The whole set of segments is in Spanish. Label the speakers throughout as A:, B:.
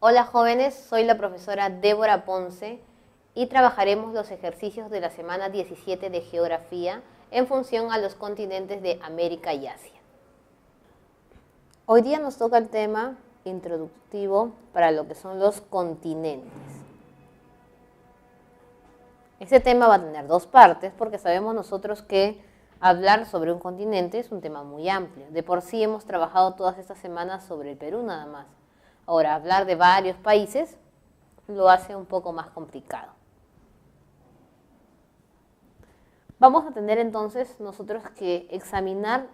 A: Hola jóvenes, soy la profesora Débora Ponce y trabajaremos los ejercicios de la semana 17 de Geografía en función a los continentes de América y Asia. Hoy día nos toca el tema introductivo para lo que son los continentes. Este tema va a tener dos partes porque sabemos nosotros que hablar sobre un continente es un tema muy amplio. De por sí hemos trabajado todas estas semanas sobre el Perú nada más. Ahora, hablar de varios países lo hace un poco más complicado. Vamos a tener entonces nosotros que examinar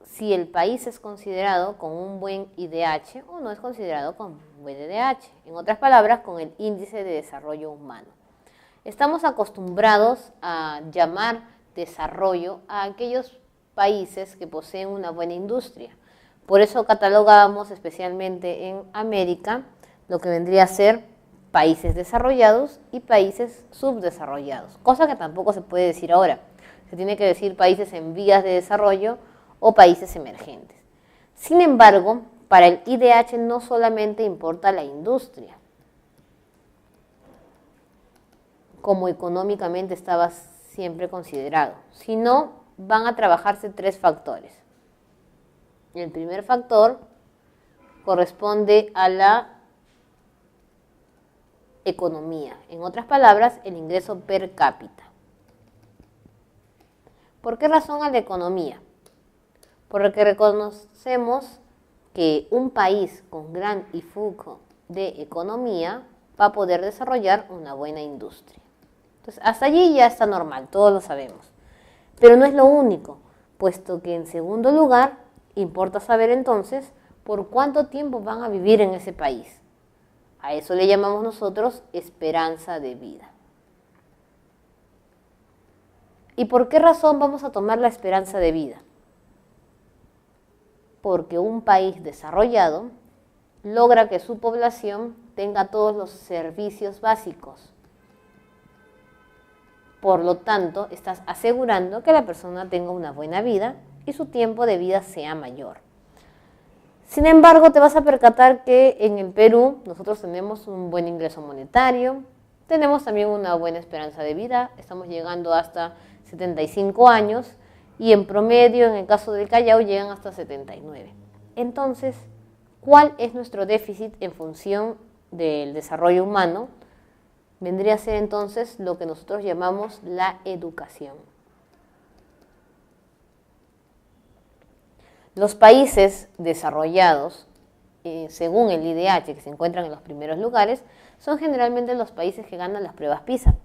A: si el país es considerado con un buen IDH o no es considerado con un buen IDH. En otras palabras, con el índice de desarrollo humano. Estamos acostumbrados a llamar desarrollo a aquellos países que poseen una buena industria. Por eso catalogamos especialmente en América lo que vendría a ser países desarrollados y países subdesarrollados, cosa que tampoco se puede decir ahora. Se tiene que decir países en vías de desarrollo o países emergentes. Sin embargo, para el IDH no solamente importa la industria, como económicamente estaba siempre considerado, sino van a trabajarse tres factores. El primer factor corresponde a la economía, en otras palabras, el ingreso per cápita. ¿Por qué razón a la economía? Porque reconocemos que un país con gran influjo de economía va a poder desarrollar una buena industria. Entonces, hasta allí ya está normal, todos lo sabemos. Pero no es lo único, puesto que en segundo lugar, importa saber entonces por cuánto tiempo van a vivir en ese país. A eso le llamamos nosotros esperanza de vida. ¿Y por qué razón vamos a tomar la esperanza de vida? Porque un país desarrollado logra que su población tenga todos los servicios básicos. Por lo tanto, estás asegurando que la persona tenga una buena vida y su tiempo de vida sea mayor. Sin embargo, te vas a percatar que en el Perú nosotros tenemos un buen ingreso monetario, tenemos también una buena esperanza de vida, estamos llegando hasta 75 años y en promedio, en el caso del Callao, llegan hasta 79. Entonces, ¿cuál es nuestro déficit en función del desarrollo humano? Vendría a ser entonces lo que nosotros llamamos la educación. Los países desarrollados, según el IDH, que se encuentran en los primeros lugares, son generalmente los países que ganan las pruebas PISA.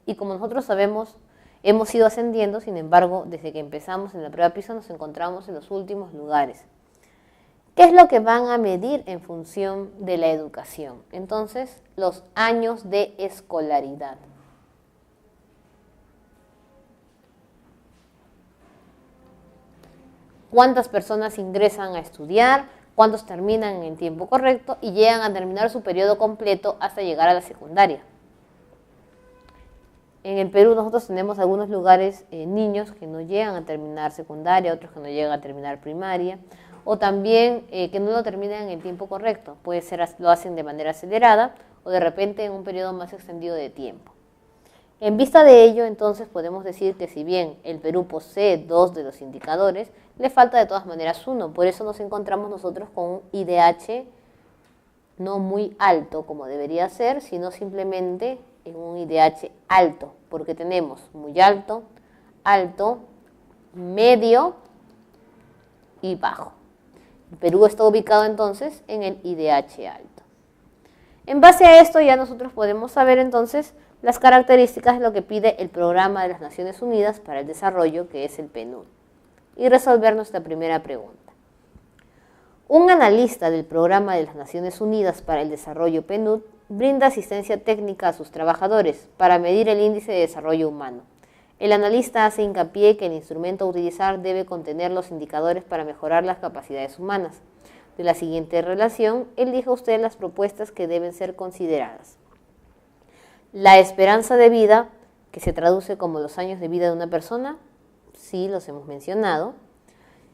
A: Y como nosotros sabemos, hemos ido ascendiendo, sin embargo, desde que empezamos en la prueba PISA nos encontramos en los últimos lugares. ¿Qué es lo que van a medir en función de la educación? Entonces, los años de escolaridad. ¿Cuántas personas ingresan a estudiar? ¿Cuántos terminan en el tiempo correcto? Y llegan a terminar su periodo completo hasta llegar a la secundaria. En el Perú nosotros tenemos algunos lugares, niños que no llegan a terminar secundaria, otros que no llegan a terminar primaria, o también que no lo terminan en el tiempo correcto. Puede ser, lo hacen de manera acelerada o de repente en un periodo más extendido de tiempo. En vista de ello, entonces, podemos decir que si bien el Perú posee dos de los indicadores, le falta de todas maneras uno. Por eso nos encontramos nosotros con un IDH no muy alto como debería ser, sino simplemente en un IDH alto, porque tenemos muy alto, alto, medio y bajo. El Perú está ubicado entonces en el IDH alto. En base a esto ya nosotros podemos saber entonces las características de lo que pide el Programa de las Naciones Unidas para el Desarrollo, que es el PNUD, y resolver nuestra primera pregunta. Un analista del Programa de las Naciones Unidas para el Desarrollo PNUD brinda asistencia técnica a sus trabajadores para medir el índice de desarrollo humano. El analista hace hincapié que el instrumento a utilizar debe contener los indicadores para mejorar las capacidades humanas. De la siguiente relación, elija usted las propuestas que deben ser consideradas. La esperanza de vida, que se traduce como los años de vida de una persona, sí los hemos mencionado.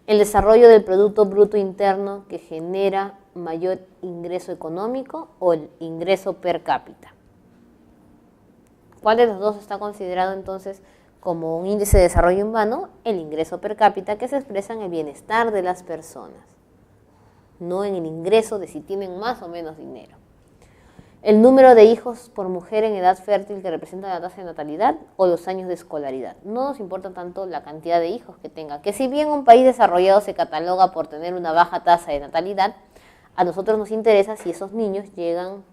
A: El desarrollo del Producto Bruto Interno, que genera mayor ingreso económico o el ingreso per cápita. ¿Cuál de los dos está considerado entonces como un índice de desarrollo humano? El ingreso per cápita, que se expresa en el bienestar de las personas, no en el ingreso de si tienen más o menos dinero. El número de hijos por mujer en edad fértil, que representa la tasa de natalidad, o los años de escolaridad. No nos importa tanto la cantidad de hijos que tenga, que si bien un país desarrollado se cataloga por tener una baja tasa de natalidad, a nosotros nos interesa si esos niños llegan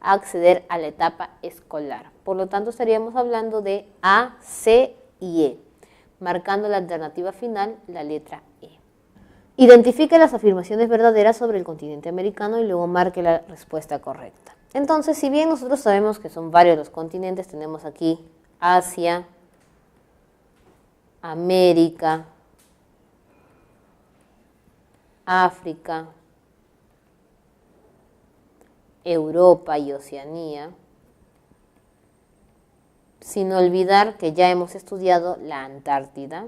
A: a acceder a la etapa escolar. Por lo tanto, estaríamos hablando de A, C y E, marcando la alternativa final, la letra E. Identifique las afirmaciones verdaderas sobre el continente americano y luego marque la respuesta correcta. Entonces, si bien nosotros sabemos que son varios los continentes, tenemos aquí Asia, América, África, Europa y Oceanía, sin olvidar que ya hemos estudiado la Antártida.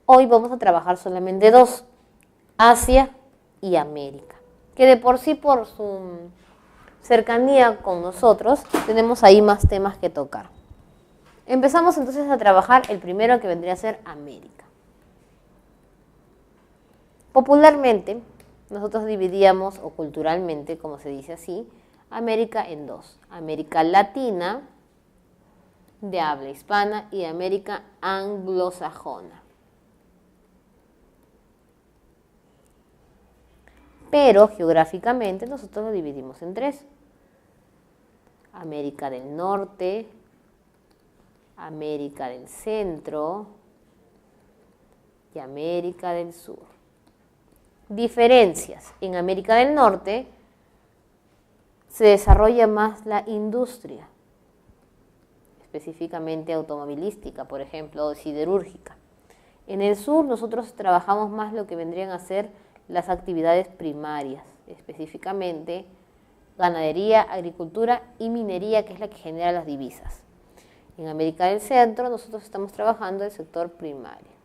A: Hoy vamos a trabajar solamente dos, Asia y América, que de por sí, por su cercanía con nosotros, tenemos ahí más temas que tocar. Empezamos entonces a trabajar el primero, que vendría a ser América. Popularmente, nosotros dividíamos, o culturalmente, como se dice así, América en dos: América Latina, de habla hispana, y América anglosajona. Pero geográficamente nosotros lo dividimos en tres: América del Norte, América del Centro y América del Sur. Diferencias: en América del Norte se desarrolla más la industria, específicamente automovilística, por ejemplo, o siderúrgica. En el sur nosotros trabajamos más lo que vendrían a ser las actividades primarias, específicamente ganadería, agricultura y minería, que es la que genera las divisas. En América del Centro nosotros estamos trabajando el sector primario.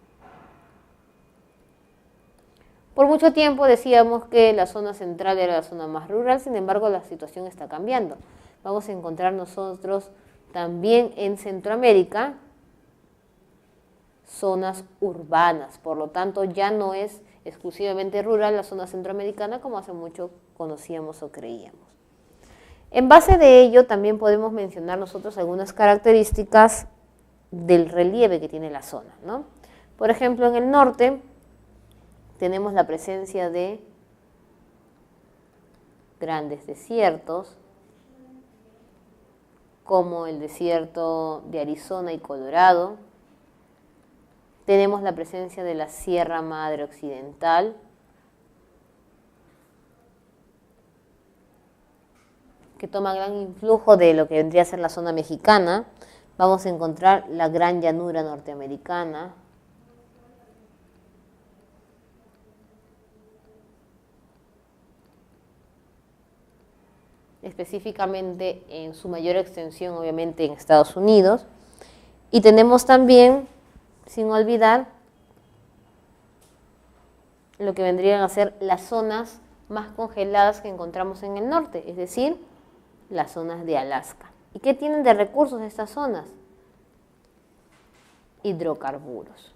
A: Por mucho tiempo decíamos que la zona central era la zona más rural, sin embargo la situación está cambiando. Vamos a encontrar nosotros también en Centroamérica zonas urbanas, por lo tanto ya no es exclusivamente rural la zona centroamericana como hace mucho conocíamos o creíamos. En base de ello también podemos mencionar nosotros algunas características del relieve que tiene la zona, ¿no? Por ejemplo, en el norte tenemos la presencia de grandes desiertos, como el desierto de Arizona y Colorado. Tenemos la presencia de la Sierra Madre Occidental, que toma gran influjo de lo que vendría a ser la zona mexicana. Vamos a encontrar la Gran Llanura Norteamericana, específicamente en su mayor extensión, obviamente, en Estados Unidos. Y tenemos también, sin olvidar, lo que vendrían a ser las zonas más congeladas que encontramos en el norte, es decir, las zonas de Alaska. ¿Y qué tienen de recursos estas zonas? Hidrocarburos.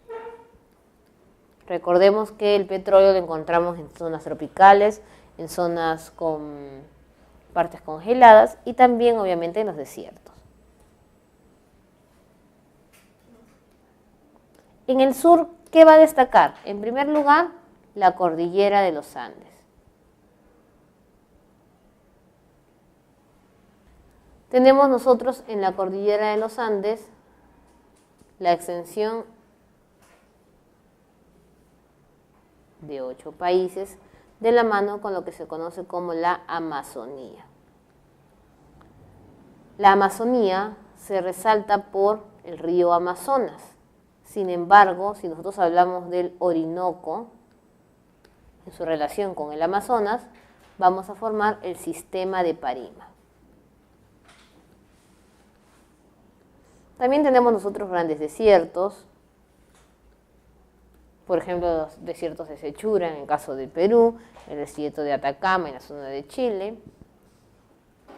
A: Recordemos que el petróleo lo encontramos en zonas tropicales, en zonas con partes congeladas y también obviamente en los desiertos. En el sur, ¿qué va a destacar? En primer lugar, la cordillera de los Andes. Tenemos nosotros en la cordillera de los Andes la extensión de 8 países de la mano con lo que se conoce como la Amazonía. La Amazonía se resalta por el río Amazonas. Sin embargo, si nosotros hablamos del Orinoco, en su relación con el Amazonas, vamos a formar el sistema de Parima. También tenemos nosotros grandes desiertos, por ejemplo, los desiertos de Sechura en el caso del Perú, el desierto de Atacama en la zona de Chile.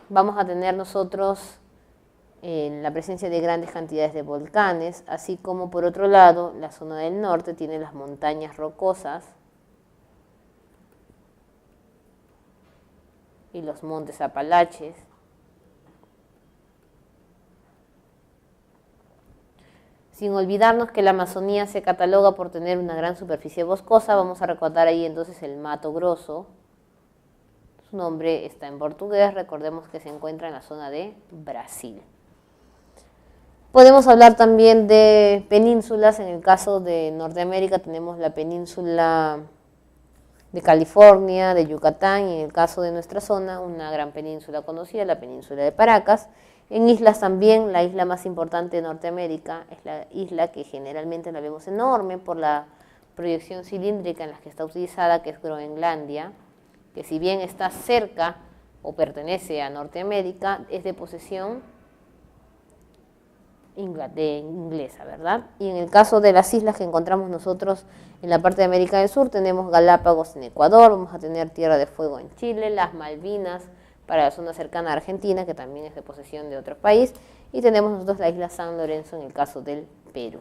A: Vamos a tener nosotros la presencia de grandes cantidades de volcanes, así como por otro lado la zona del norte tiene las montañas rocosas y los montes Apalaches. Sin olvidarnos que la Amazonía se cataloga por tener una gran superficie boscosa, vamos a recordar ahí entonces el Mato Grosso. Su nombre está en portugués, recordemos que se encuentra en la zona de Brasil. Podemos hablar también de penínsulas. En el caso de Norteamérica tenemos la península de California, de Yucatán, y en el caso de nuestra zona, una gran península conocida, la península de Paracas. En islas también, la isla más importante de Norteamérica es la isla que generalmente la vemos enorme por la proyección cilíndrica en la que está utilizada, que es Groenlandia, que si bien está cerca o pertenece a Norteamérica, es de posesión inglesa, ¿verdad? Y en el caso de las islas que encontramos nosotros en la parte de América del Sur, tenemos Galápagos en Ecuador, vamos a tener Tierra de Fuego en Chile, las Malvinas para la zona cercana a Argentina, que también es de posesión de otro país, y tenemos nosotros la isla San Lorenzo en el caso del Perú.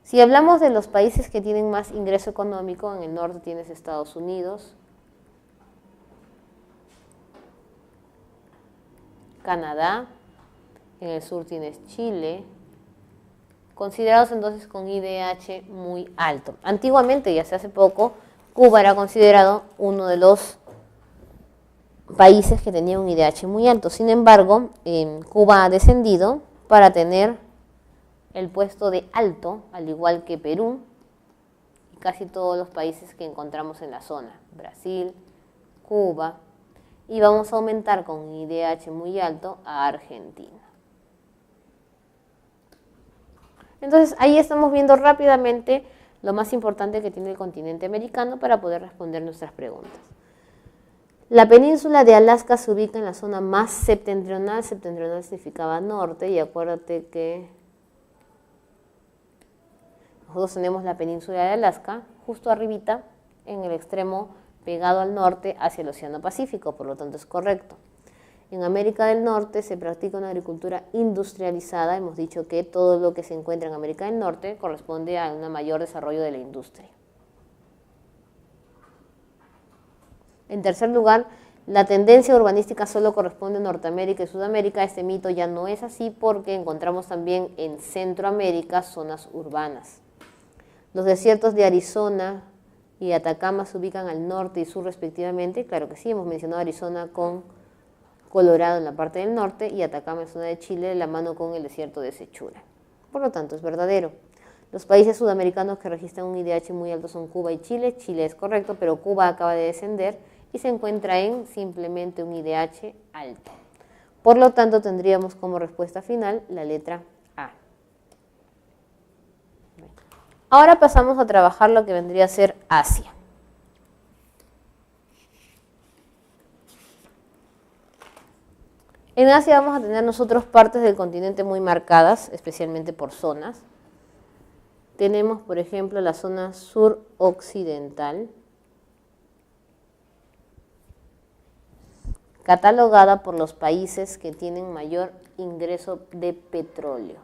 A: Si hablamos de los países que tienen más ingreso económico, en el norte tienes Estados Unidos, Canadá, en el sur tienes Chile, considerados entonces con IDH muy alto. Antiguamente, y hace poco, Cuba era considerado uno de los países que tenía un IDH muy alto. Sin embargo, Cuba ha descendido para tener el puesto de alto, al igual que Perú y casi todos los países que encontramos en la zona, Brasil, Cuba, y vamos a aumentar con un IDH muy alto a Argentina. Entonces, ahí estamos viendo rápidamente lo más importante que tiene el continente americano para poder responder nuestras preguntas. La península de Alaska se ubica en la zona más septentrional. Septentrional significaba norte, y acuérdate que nosotros tenemos la península de Alaska justo arribita, en el extremo pegado al norte hacia el Océano Pacífico, por lo tanto es correcto. En América del Norte se practica una agricultura industrializada. Hemos dicho que todo lo que se encuentra en América del Norte corresponde a un mayor desarrollo de la industria. En tercer lugar, la tendencia urbanística solo corresponde a Norteamérica y Sudamérica. Este mito ya no es así porque encontramos también en Centroamérica zonas urbanas. Los desiertos de Arizona y Atacama se ubican al norte y sur respectivamente. Claro que sí, hemos mencionado Arizona con Colorado en la parte del norte y Atacama en zona de Chile de la mano con el desierto de Sechura. Por lo tanto, es verdadero. Los países sudamericanos que registran un IDH muy alto son Cuba y Chile. Chile es correcto, pero Cuba acaba de descender y se encuentra en simplemente un IDH alto. Por lo tanto, tendríamos como respuesta final la letra A. Ahora pasamos a trabajar lo que vendría a ser Asia. En Asia vamos a tener nosotros partes del continente muy marcadas, especialmente por zonas. Tenemos, por ejemplo, la zona suroccidental, catalogada por los países que tienen mayor ingreso de petróleo.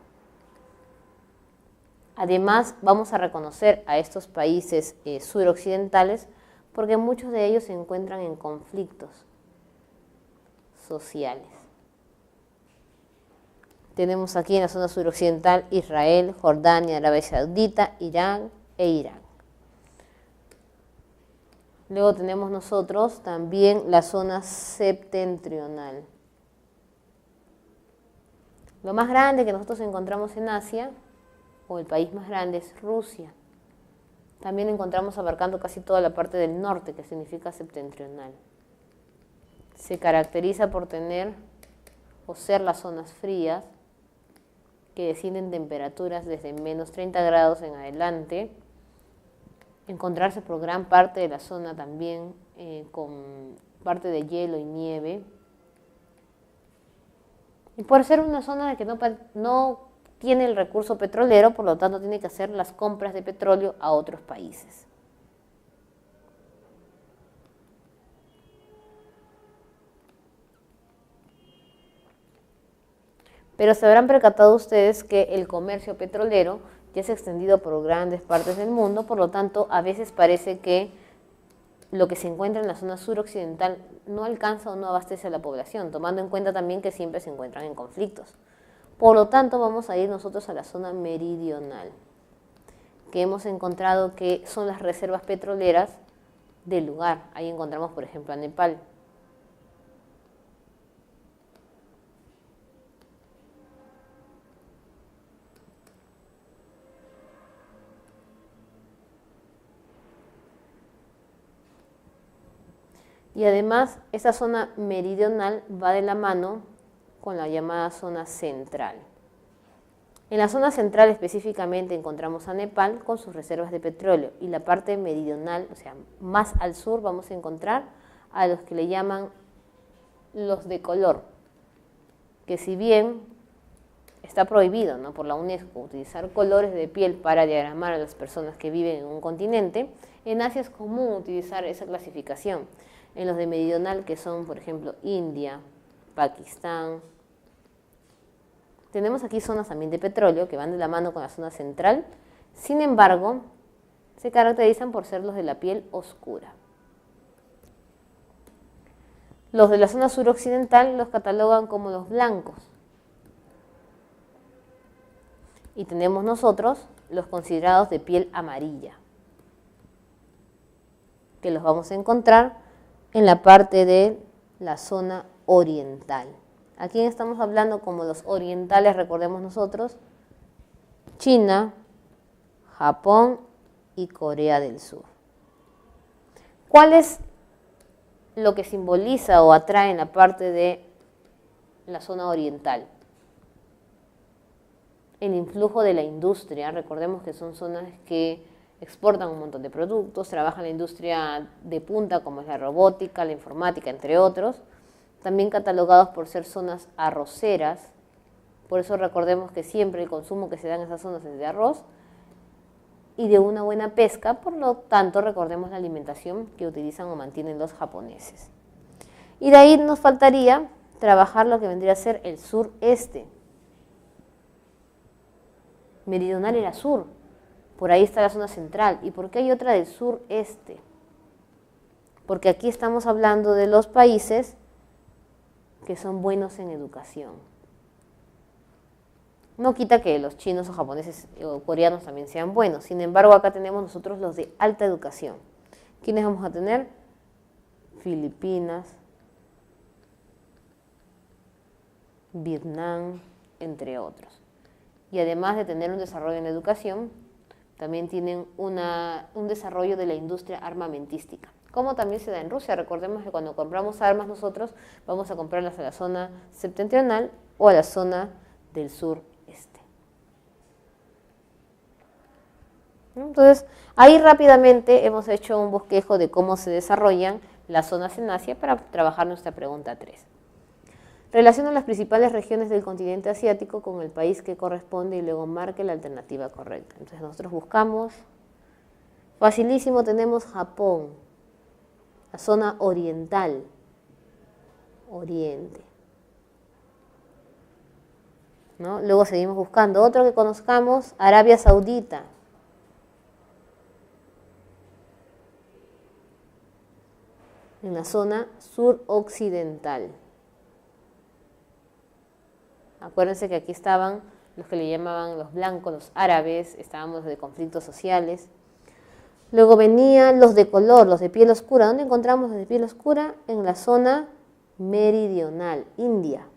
A: Además, vamos a reconocer a estos países suroccidentales porque muchos de ellos se encuentran en conflictos sociales. Tenemos aquí en la zona suroccidental Israel, Jordania, Arabia Saudita, Irán e Irán. Luego tenemos nosotros también la zona septentrional. Lo más grande que nosotros encontramos en Asia, o el país más grande, es Rusia. También encontramos abarcando casi toda la parte del norte, que significa septentrional. Se caracteriza por tener o ser las zonas frías, que descienden temperaturas desde menos 30 grados en adelante, encontrarse por gran parte de la zona también con parte de hielo y nieve, y por ser una zona que no tiene el recurso petrolero, por lo tanto tiene que hacer las compras de petróleo a otros países. Pero se habrán percatado ustedes que el comercio petrolero ya se ha extendido por grandes partes del mundo, por lo tanto a veces parece que lo que se encuentra en la zona suroccidental no alcanza o no abastece a la población, tomando en cuenta también que siempre se encuentran en conflictos. Por lo tanto, vamos a ir nosotros a la zona meridional, que hemos encontrado que son las reservas petroleras del lugar. Ahí encontramos, por ejemplo, a Nepal. Y además, esa zona meridional va de la mano con la llamada zona central. En la zona central específicamente encontramos a Nepal con sus reservas de petróleo y la parte meridional, o sea, más al sur vamos a encontrar a los que le llaman los de color, que si bien está prohibido, ¿no?, por la UNESCO utilizar colores de piel para diagramar a las personas que viven en un continente, en Asia es común utilizar esa clasificación. En los de meridional, que son, por ejemplo, India, Pakistán. Tenemos aquí zonas también de petróleo que van de la mano con la zona central. Sin embargo, se caracterizan por ser los de la piel oscura. Los de la zona suroccidental los catalogan como los blancos. Y tenemos nosotros los considerados de piel amarilla, que los vamos a encontrar en la parte de la zona oriental. ¿A quién estamos hablando como los orientales? Recordemos nosotros, China, Japón y Corea del Sur. ¿Cuál es lo que simboliza o atrae en la parte de la zona oriental? El influjo de la industria. Recordemos que son zonas que exportan un montón de productos, trabajan en la industria de punta como es la robótica, la informática, entre otros, también catalogados por ser zonas arroceras. Por eso recordemos que siempre el consumo que se da en esas zonas es de arroz y de una buena pesca, por lo tanto recordemos la alimentación que utilizan o mantienen los japoneses. Y de ahí nos faltaría trabajar lo que vendría a ser el sureste. Meridional era sur, por ahí está la zona central. ¿Y por qué hay otra del sureste? Porque aquí estamos hablando de los países que son buenos en educación. No quita que los chinos o japoneses o coreanos también sean buenos. Sin embargo, acá tenemos nosotros los de alta educación. ¿Quiénes vamos a tener? Filipinas, Vietnam, entre otros. Y además de tener un desarrollo en la educación, también tienen un desarrollo de la industria armamentística, como también se da en Rusia. Recordemos que cuando compramos armas nosotros vamos a comprarlas a la zona septentrional o a la zona del sureste. Entonces, ahí rápidamente hemos hecho un bosquejo de cómo se desarrollan las zonas en Asia para trabajar nuestra pregunta 3. Relaciona las principales regiones del continente asiático con el país que corresponde y luego marque la alternativa correcta. Entonces nosotros buscamos, facilísimo, tenemos Japón, la zona oriental, oriente, ¿no? Luego seguimos buscando otro que conozcamos, Arabia Saudita, en la zona suroccidental. Acuérdense que aquí estaban los que le llamaban los blancos, los árabes, estábamos de conflictos sociales. Luego venían los de color, los de piel oscura. ¿Dónde encontramos los de piel oscura? En la zona meridional, India.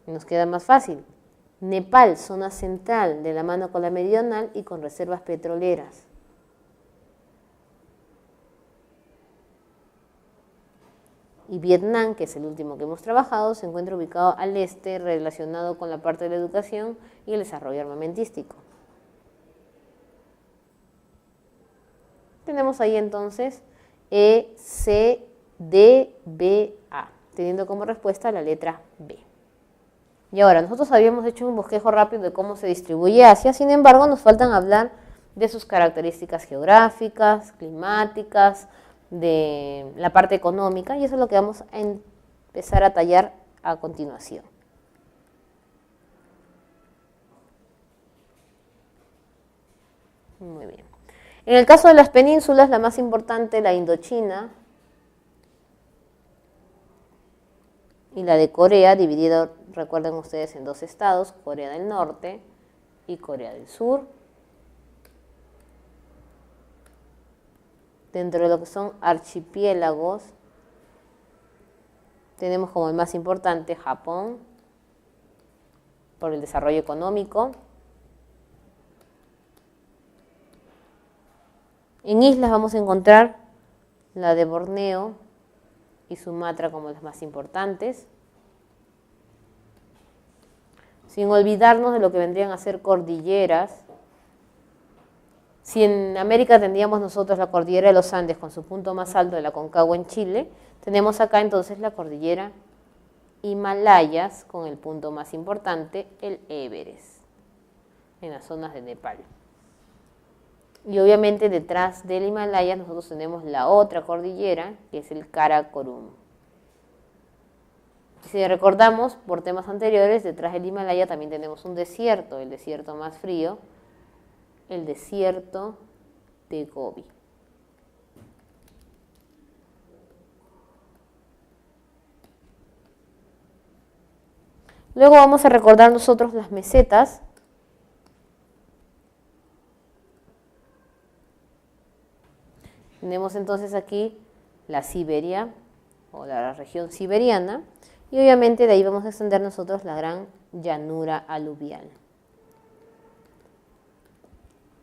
A: Nos queda más fácil. Nepal, zona central, de la mano con la meridional y con reservas petroleras. Y Vietnam, que es el último que hemos trabajado, se encuentra ubicado al este, relacionado con la parte de la educación y el desarrollo armamentístico. Tenemos ahí entonces ECDBA, teniendo como respuesta la letra B. Y ahora, nosotros habíamos hecho un bosquejo rápido de cómo se distribuye Asia, sin embargo, nos faltan hablar de sus características geográficas, climáticas, de la parte económica, y eso es lo que vamos a empezar a tallar a continuación. Muy bien. En el caso de las penínsulas, la más importante, la Indochina y la de Corea, dividido, recuerden ustedes, en dos estados, Corea del Norte y Corea del Sur. Dentro de lo que son archipiélagos, tenemos como el más importante Japón, por el desarrollo económico. En islas vamos a encontrar la de Borneo y Sumatra como las más importantes. Sin olvidarnos de lo que vendrían a ser cordilleras. Si en América tendríamos nosotros la cordillera de los Andes con su punto más alto de la Aconcagua en Chile, tenemos acá entonces la cordillera Himalayas con el punto más importante, el Everest, en las zonas de Nepal. Y obviamente detrás del Himalaya nosotros tenemos la otra cordillera, que es el Karakorum. Si recordamos, por temas anteriores, detrás del Himalaya también tenemos un desierto, el desierto más frío, el desierto de Gobi. Luego vamos a recordar nosotros las mesetas. Tenemos entonces aquí la Siberia o la región siberiana y obviamente de ahí vamos a extender nosotros la gran llanura aluvial.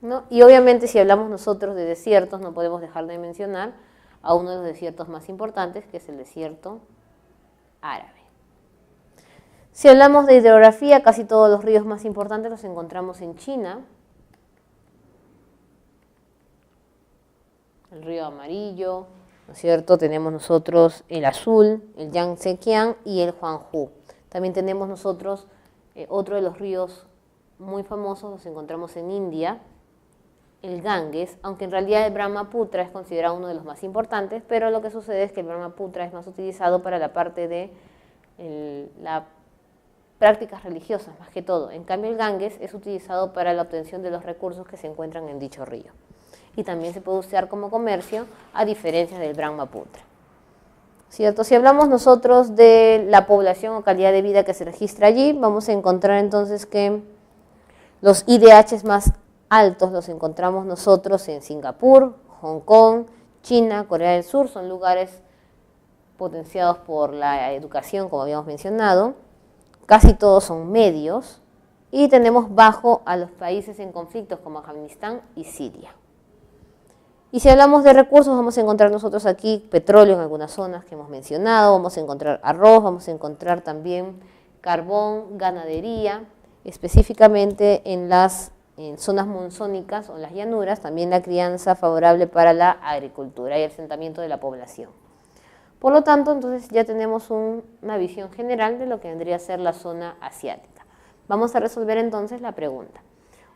A: ¿No? Y obviamente si hablamos nosotros de desiertos no podemos dejar de mencionar a uno de los desiertos más importantes, que es el desierto árabe. Si hablamos de hidrografía, casi todos los ríos más importantes los encontramos en China. El río Amarillo, ¿no es cierto? Tenemos nosotros el Azul, el Yangtze-Kiang y el Huanghu. También tenemos nosotros otro de los ríos muy famosos, los encontramos en India, el Ganges, aunque en realidad el Brahmaputra es considerado uno de los más importantes, pero lo que sucede es que el Brahmaputra es más utilizado para la parte de las prácticas religiosas, más que todo. En cambio el Ganges es utilizado para la obtención de los recursos que se encuentran en dicho río. Y también se puede usar como comercio, a diferencia del Brahmaputra. ¿Cierto? Si hablamos nosotros de la población o calidad de vida que se registra allí, vamos a encontrar entonces que los IDH más altos los encontramos nosotros en Singapur, Hong Kong, China, Corea del Sur, son lugares potenciados por la educación, como habíamos mencionado. Casi todos son medios. Y tenemos bajo a los países en conflictos como Afganistán y Siria. Y si hablamos de recursos, vamos a encontrar nosotros aquí petróleo en algunas zonas que hemos mencionado, vamos a encontrar arroz, vamos a encontrar también carbón, ganadería, específicamente en las zonas monzónicas o en las llanuras, también la crianza favorable para la agricultura y el asentamiento de la población. Por lo tanto, entonces ya tenemos una visión general de lo que vendría a ser la zona asiática. Vamos a resolver entonces la pregunta.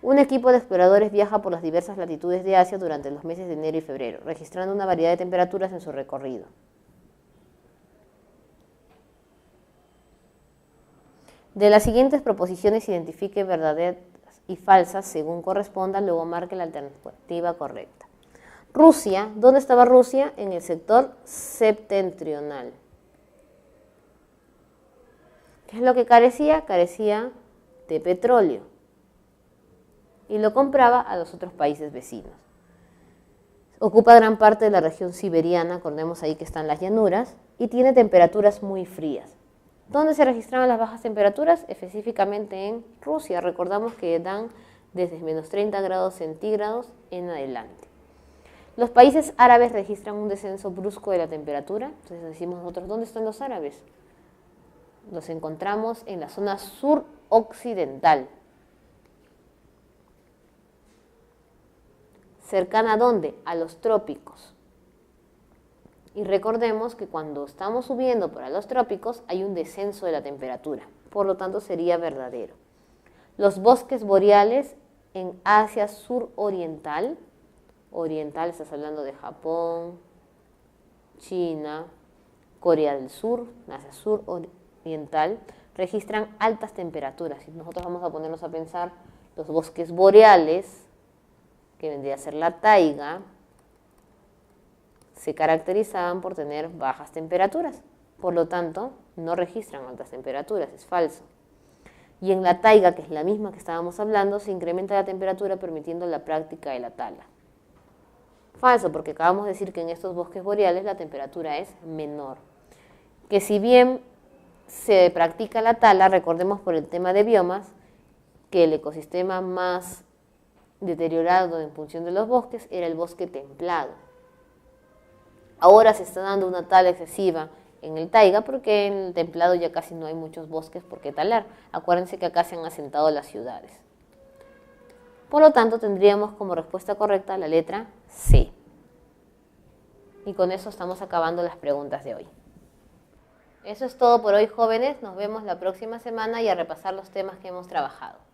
A: Un equipo de exploradores viaja por las diversas latitudes de Asia durante los meses de enero y febrero, registrando una variedad de temperaturas en su recorrido. De las siguientes proposiciones identifique verdaderas y falsas según correspondan, luego marque la alternativa correcta. Rusia, ¿dónde estaba Rusia? En el sector septentrional. ¿Qué es lo que carecía? Carecía de petróleo. Y lo compraba a los otros países vecinos. Ocupa gran parte de la región siberiana, acordemos ahí que están las llanuras, y tiene temperaturas muy frías. ¿Dónde se registraban las bajas temperaturas? Específicamente en Rusia. Recordamos que dan desde menos 30 grados centígrados en adelante. Los países árabes registran un descenso brusco de la temperatura. Entonces decimos nosotros, ¿dónde están los árabes? Los encontramos en la zona suroccidental. ¿Cercana a dónde? A los trópicos. Y recordemos que cuando estamos subiendo para los trópicos hay un descenso de la temperatura, por lo tanto sería verdadero. Los bosques boreales en Asia suroriental, oriental estás hablando de Japón, China, Corea del Sur, Asia suroriental, registran altas temperaturas. Si nosotros vamos a ponernos a pensar, los bosques boreales, que vendría a ser la taiga, se caracterizaban por tener bajas temperaturas. Por lo tanto, no registran altas temperaturas, es falso. Y en la taiga, que es la misma que estábamos hablando, se incrementa la temperatura permitiendo la práctica de la tala. Falso, porque acabamos de decir que en estos bosques boreales la temperatura es menor. Que si bien se practica la tala, recordemos por el tema de biomas, que el ecosistema más deteriorado en función de los bosques era el bosque templado. Ahora se está dando una tala excesiva en el taiga porque en el templado ya casi no hay muchos bosques por qué talar. Acuérdense que acá se han asentado las ciudades. Por lo tanto, tendríamos como respuesta correcta la letra C. Y con eso estamos acabando las preguntas de hoy. Eso es todo por hoy, jóvenes. Nos vemos la próxima semana y a repasar los temas que hemos trabajado.